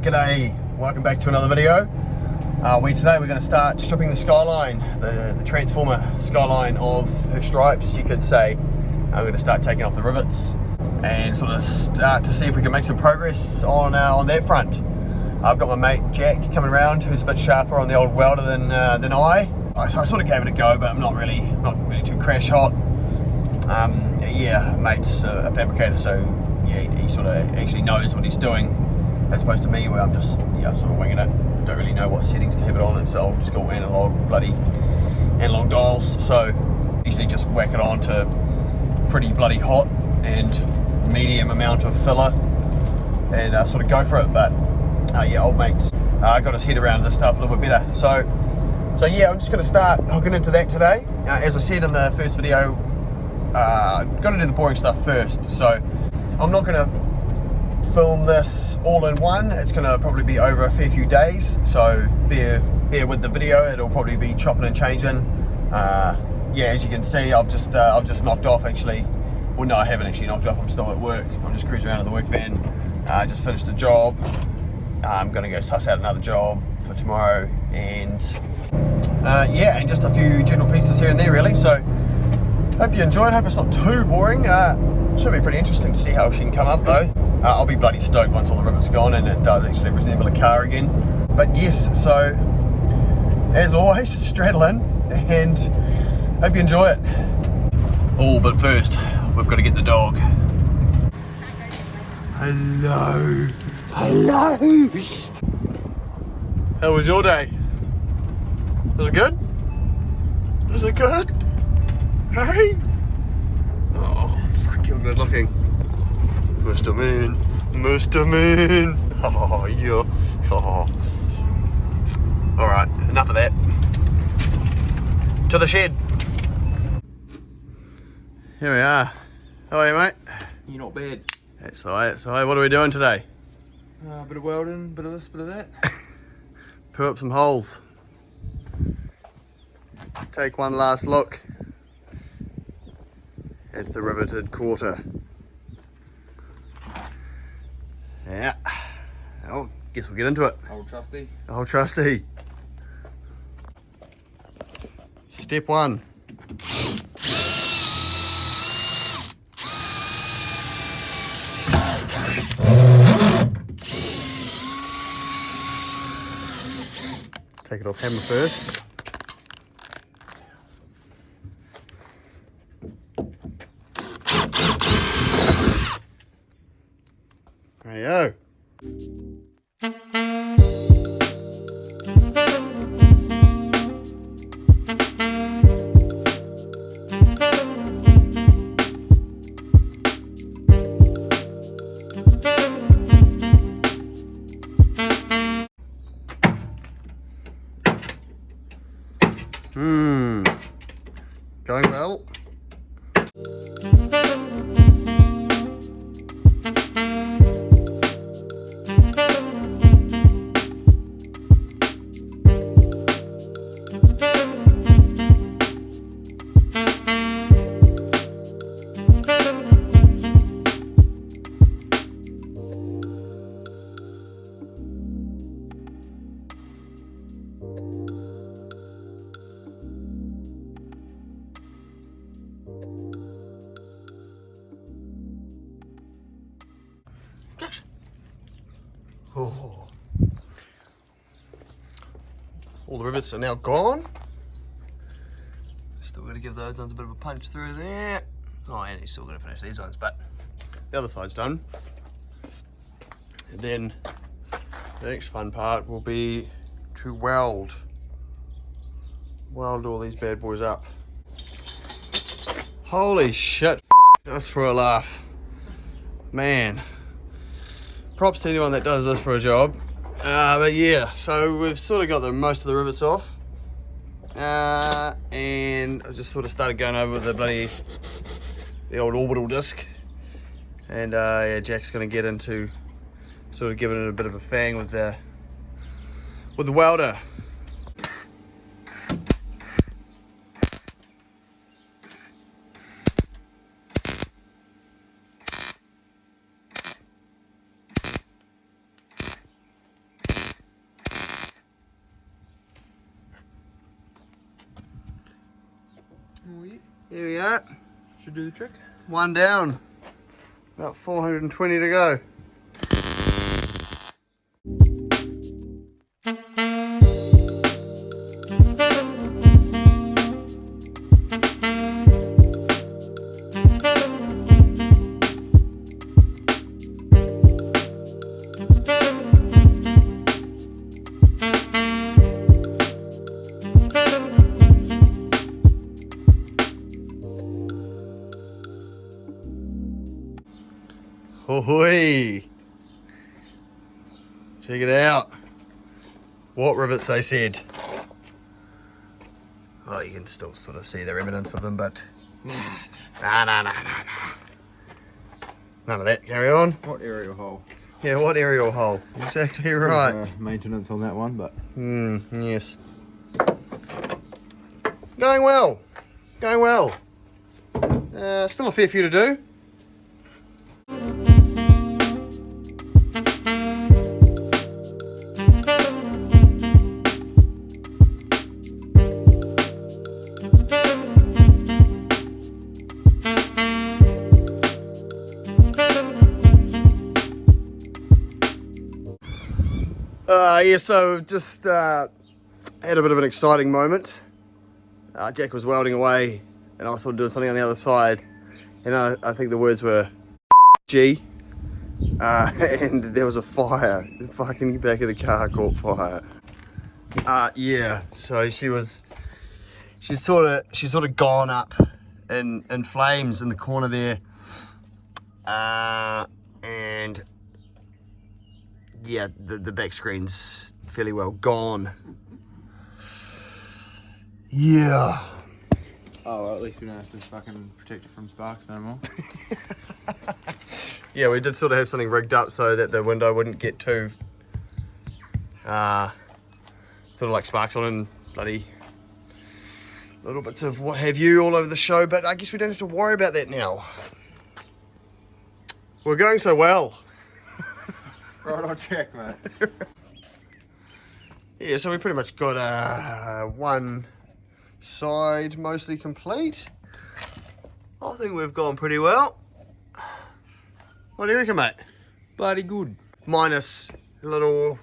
G'day, welcome back to another video. Today we're going to start stripping the Skyline, the transformer Skyline of her stripes, you could say. We're going to start taking off the rivets and sort of start to see if we can make some progress on that front. I've got my mate Jack coming around, who's a bit sharper on the old welder than I sort of gave it a go, but I'm not really too crash hot. Mate's a fabricator, so yeah, he sort of actually knows what he's doing, as opposed to me, where I'm sort of winging it. Don't really know what settings to have it on. It's old school analog dials, so usually just whack it on to pretty bloody hot and medium amount of filler and sort of go for it. But old mate's got his head around this stuff a little bit better. So yeah, I'm just going to start hooking into that today. As I said in the first video, got to do the boring stuff first. So I'm not going to film this all in one. It's going to probably be over a fair few days. So bear with the video. It'll probably be chopping and changing. As you can see, I've just knocked off actually. Well, no, I haven't actually knocked off. I'm still at work. I'm just cruising around in the work van. Just finished a job. I'm going to go suss out another job for tomorrow, and just a few general pieces here and there really. So hope you enjoyed. Hope it's not too boring. Should be pretty interesting to see how she can come up though. I'll be bloody stoked once all the rivets are gone and it does actually resemble a car again. But yes, so as always, straddle in and hope you enjoy it. Oh, but first we've got to get the dog. Hello. How was your day? Was it good? Hey? Oh, freaking good looking. Mr. Moon. Oh, yeah. Oh. Alright, enough of that. To the shed. Here we are. How are you, mate? You're not bad. That's alright. What are we doing today? A bit of welding, bit of this, bit of that. Put up some holes. Take one last look at the riveted quarter. Yeah. Oh, guess we'll get into it. Old trusty. Step one. Take it off hammer first. There you go. Going well. Oh. All the rivets are now gone. Still got to give those ones a bit of a punch through there. Oh, and he's still got to finish these ones, but the other side's done. And then the next fun part will be to weld all these bad boys up. Holy shit, that's for a laugh. Man. Props to anyone that does this for a job. But yeah, so we've sort of got most of the rivets off. And I just sort of started going over the old orbital disc. And Jack's gonna get into sort of giving it a bit of a fang with the welder. Here we are. Should do the trick. One down. About 420 to go. Ahoy! Check it out. What rivets they said. Oh, you can still sort of see the remnants of them, but nah. None of that. Carry on. What aerial hole? Yeah, what aerial hole? Exactly right. Maintenance on that one, but Yes. Going well. Going well. Still a fair few to do. Yeah, so just had a bit of an exciting moment. Jack was welding away and I was sort of doing something on the other side, and I think the words were G, and there was a fire. The fucking back of the car caught fire. Yeah, so she's sort of gone up in flames in the corner there, and yeah, the back screen's fairly well gone. Yeah. oh, well, at least we don't have to fucking protect it from sparks no more. Yeah, we did sort of have something rigged up so that the window wouldn't get too sort of like sparks on and bloody little bits of what have you all over the show, but I guess we don't have to worry about that now. We're going so well. Right on track, mate. Yeah, so we pretty much got one side mostly complete. I think we've gone pretty well. What do you reckon, mate? Bloody good. Minus a little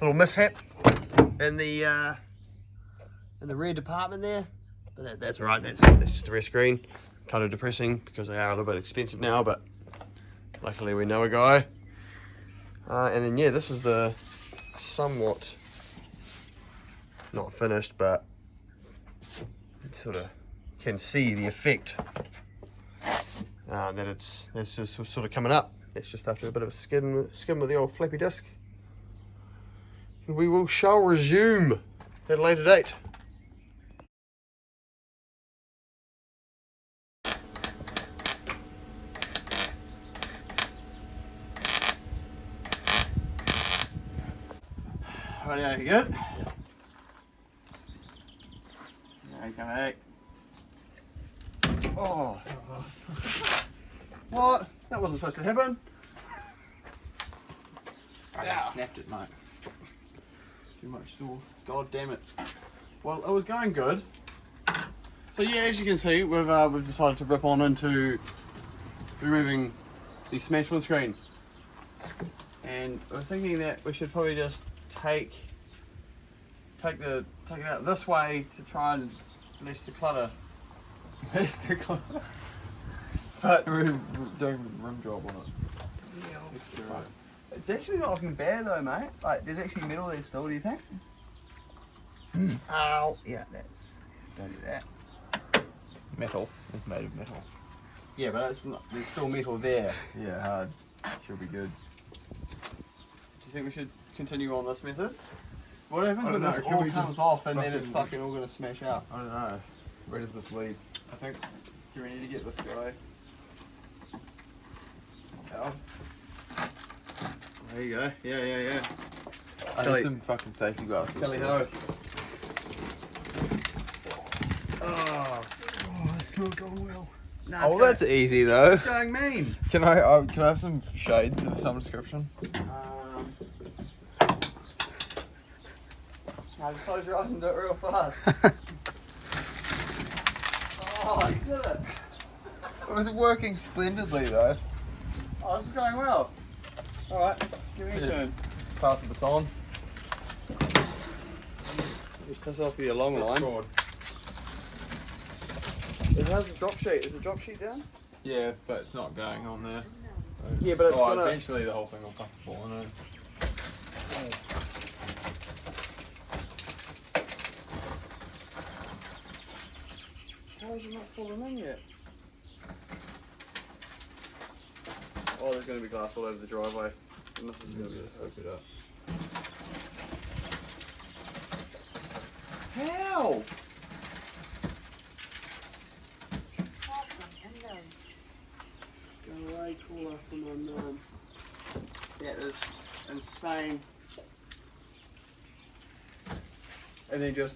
mishap in the rear department there, but that's all right. That's just the rear screen. Kind of depressing because they are a little bit expensive now, but luckily we know a guy. And then yeah, this is the somewhat not finished, but you sort of can see the effect that it's just sort of coming up. It's just after a bit of a skim with the old flappy disc. And we shall resume at a later date. Alright, you good? Yeah, come back. Oh. What? That wasn't supposed to happen. I just snapped it, mate. Too much sauce. God damn it. Well, it was going good. So yeah, as you can see, we've decided to rip on into removing the smash windscreen. And we're thinking that we should probably just take it out this way to try and less the clutter. That's the clutter. But we're doing rim job on it. Yeah. Right. It's actually not looking bad though, mate. Like, there's actually metal there still, do you think? Oh, yeah, don't do that. Metal. It's made of metal. Yeah, but there's still metal there. Yeah, hard. Should be good. Do you think we should continue on this method? What happens I when don't this know, can all we comes just off and then fucking- it's fucking all gonna smash out? I don't know. Where does this lead? I think, do we need to get this guy out? There you go. Yeah. I Kelly- need some fucking safety glasses. Kelly ho. Oh, that's not going well. No, Oh, well, that's easy though. it's going mean. Can I have some shades of some description? Now just close your eyes and do it real fast. Oh. Oh, you did it. It was working splendidly though. Oh, this is going well. Alright, give me a turn. Pass the baton. Just piss off the long line. Forward. It has a drop sheet. Is the drop sheet down? Yeah, but it's not going on there. Yeah, but it's gonna... eventually the whole thing will fucking fall in it. How is it not falling in yet? Oh, there's going to be glass all over the driveway. And this is going to be Just hook it up. How? Go away, caller from my mum. That is insane. And then just...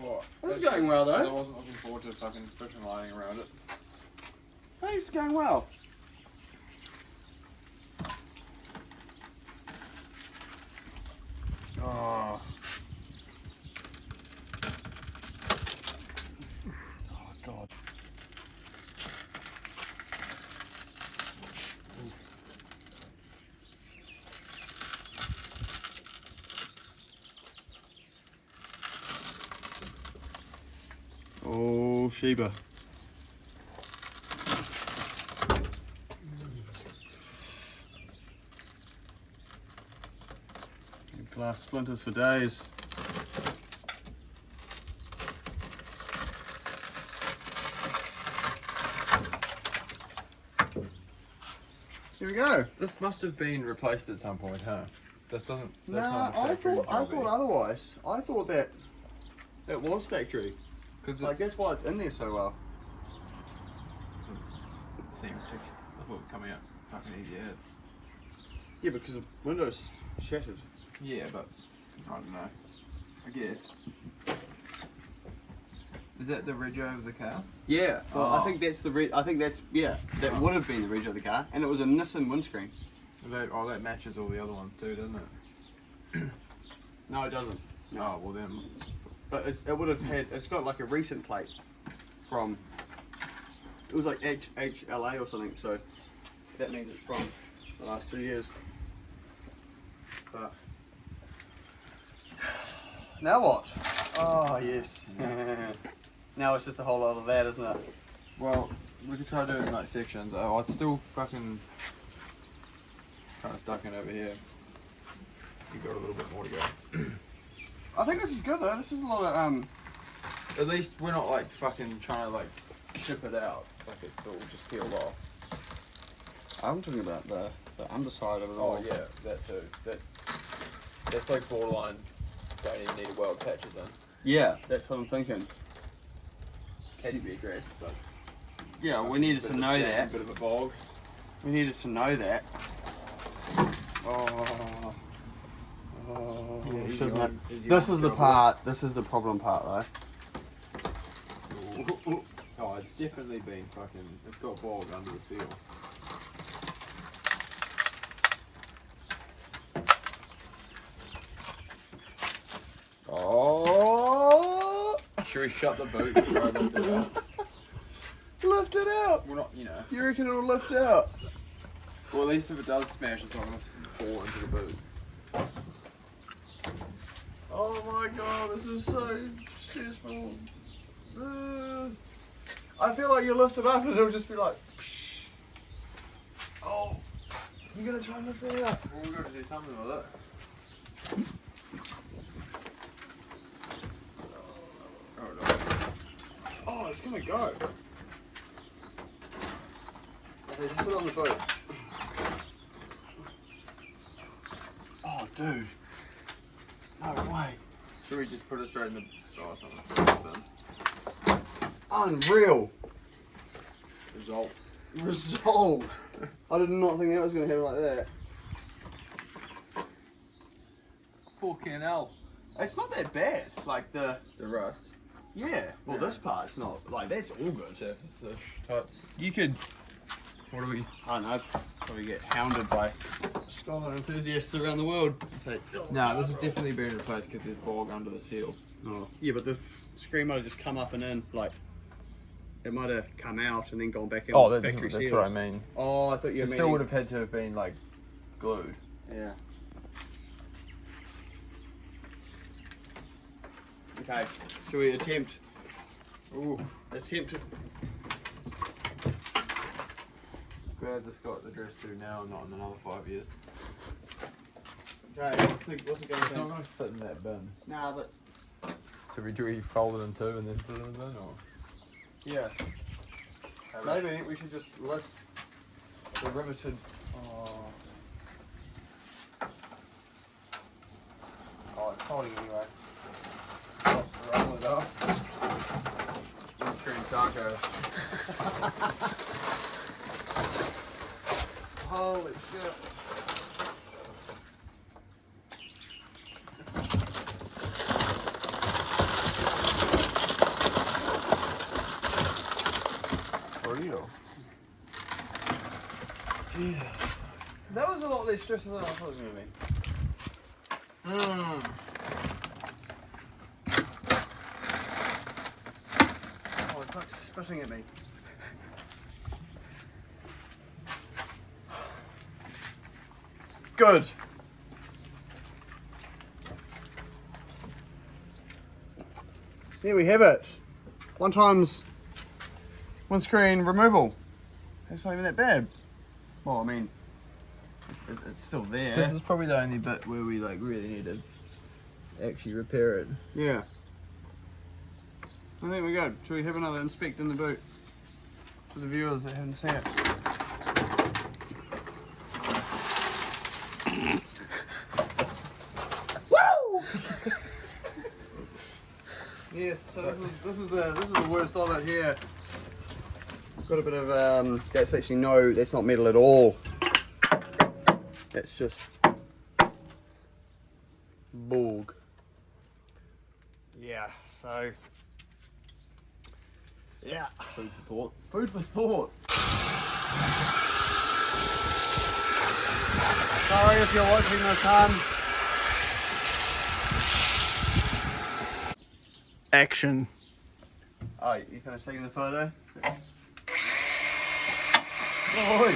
What? This is going well I though. wasn't looking forward to fucking friction lining around it. Hey, this is going well. Oh. Oh God. Oh, Sheba. Glass splinters for days. Here we go. This must have been replaced at some point, huh? This doesn't. Nah, I thought otherwise. I thought that it was factory. Because Like that's why it's in there so well. seemed to. I thought it was coming out fucking easy as. Yeah, because the window's shattered. Yeah, but I don't know. I guess. Is that the rego of the car? Yeah. Well, I Oh. think that's the I think that's that would have been the reg of the car, and it was a Nissan windscreen. That matches all the other ones too, doesn't it? No, it doesn't. No. Oh, well then. But it would have had. It's got like a recent plate from. It was like HLA or something. So that means it's from the last 2 years. But now what? Oh yes. Now it's just a whole lot of that, isn't it? Well, we could try doing like sections. Oh, it's still fucking kind of stuck in over here. You got a little bit more to go. I think this is good though. This is a lot of At least we're not like fucking trying to like chip it out. Like it's all just peeled off. I'm talking about the underside of it all. Oh yeah, that too. That's like borderline. Don't even need to weld patches in. Yeah, that's what I'm thinking. Had to be addressed, but Yeah, we needed to know that. Bit of a bog. We needed to know that. Oh. Oh. Yeah, This easy isn't on- it. easy This on is the trouble. part. This is the problem part though. Oh, it's definitely been fucking. It's got bog under the seal. Oh. Should we shut the boot before I lift it out? Lift it out. We're not, you know. You reckon it'll lift out? Well, at least if it does smash, it's not going to fall into the boot. Oh my god, this is so stressful. I feel like you lift it up and it'll just be like. Oh, you gonna try and lift it out? Well, we've got to do something with it. Oh, no. Oh, it's gonna go. Okay, just put it on the boat. Oh, dude. No way. Should we just put it straight in the... Oh, something. Unreal. Result. Result. I did not think that was gonna happen like that. Fucking hell. It's not that bad. Like the. The rust. Yeah. Well, this part's not. Like, that's all good. Surface type. You could... What do we... I don't know. probably get hounded by Skyline enthusiasts around the world. No, this has definitely been replaced because there's bog under the seal. Oh, yeah, but the screen might have just come up and in, like, it might have come out and then gone back in with factory seals. That's what I mean. Oh, I thought you were It still would have had to have been, like, glued. Yeah. Okay, shall we attempt? Ooh, attempt. Glad this got addressed to now, not in another 5 years. Okay, what's it going It's to not going to fit in that bin. Nah, but Do we fold it in two and then put it in the bin, or? yeah. Maybe we should just list the riveted. Oh, it's folding anyway. Roll it up. Screen taco. Holy shit. Burrito. Jesus. That was a lot less stressful than I thought it was going to be. Oh, it's like spitting at me. Good. There we have it. One screen removal. It's not even that bad. Well, I mean, it's still there. This is probably the only bit where we like really need to actually repair it. Yeah. I think we're good. Should we have another inspect in the boot for the viewers that haven't seen it? Woo! Yes. So this is the worst of it here. Got a bit of that's actually that's not metal at all. That's just borg. Yeah. So. Yeah. Food for thought. Food for thought. Sorry if you're watching this, Action. Oh, you finished taking the photo? Oh,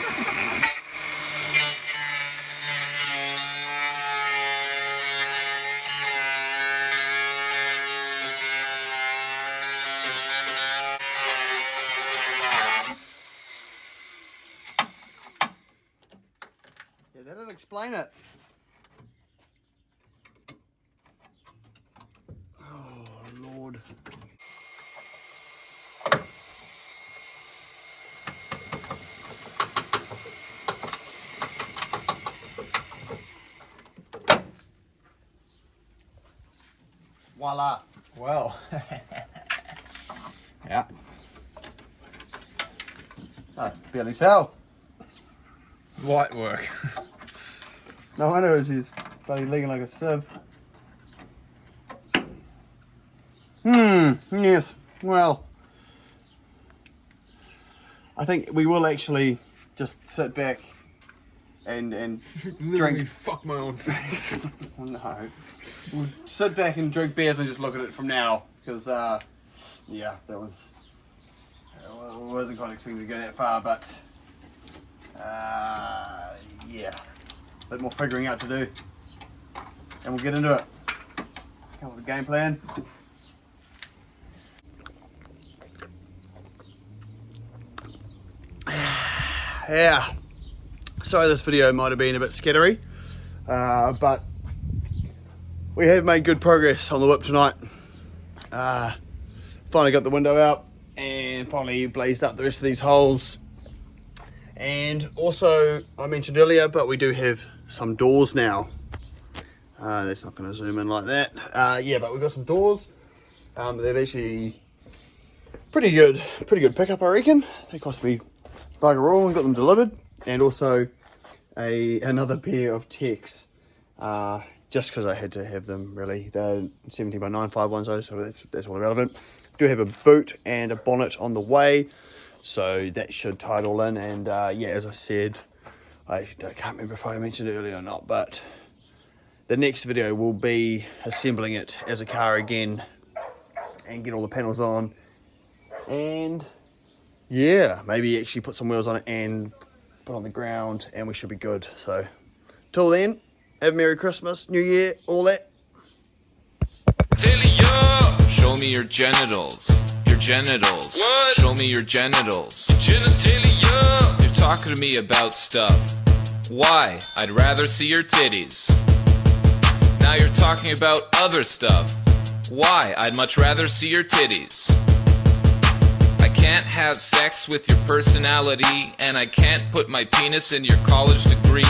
yeah, that'll explain it. Oh, Lord. Voila. Well. Yeah. I barely tell. Light work. No wonder she's bloody leaking like a sieve. Yes. Well, I think we will actually just sit back and drink. Fuck my own face. No. We'll sit back and drink beers and just look at it from now. Because, yeah, that was... I wasn't quite expecting to go that far, but... yeah. A bit more figuring out to do. And we'll get into it. Come up with a game plan. Yeah. Sorry this video might have been a bit scattery, but we have made good progress on the whip tonight. Finally got the window out and finally blazed up the rest of these holes. And also, I mentioned earlier, but we do have some doors now. That's not going to zoom in like that. Yeah, but we've got some doors. They've actually pretty good pickup, I reckon. They cost me bugger all and got them delivered. And also another pair of techs, just because I had to have them really. They're 17 by 9.5 ones though, so that's all irrelevant. Do have a boot and a bonnet on the way, so that should tie it all in. And yeah, as I said, I can't remember if I mentioned it earlier or not, but the next video will be assembling it as a car again and get all the panels on, and yeah, maybe actually put some wheels on it and put on the ground, and we should be good. So till then, have a Merry Christmas, New Year, all that. Show me your genitals. Your genitals. What? Show me your genitals. Genitalia. You're talking to me about stuff. Why? I'd rather see your titties. Now you're talking about other stuff. Why? I'd much rather see your titties. I can't have sex with your personality, and I can't put my penis in your college degree.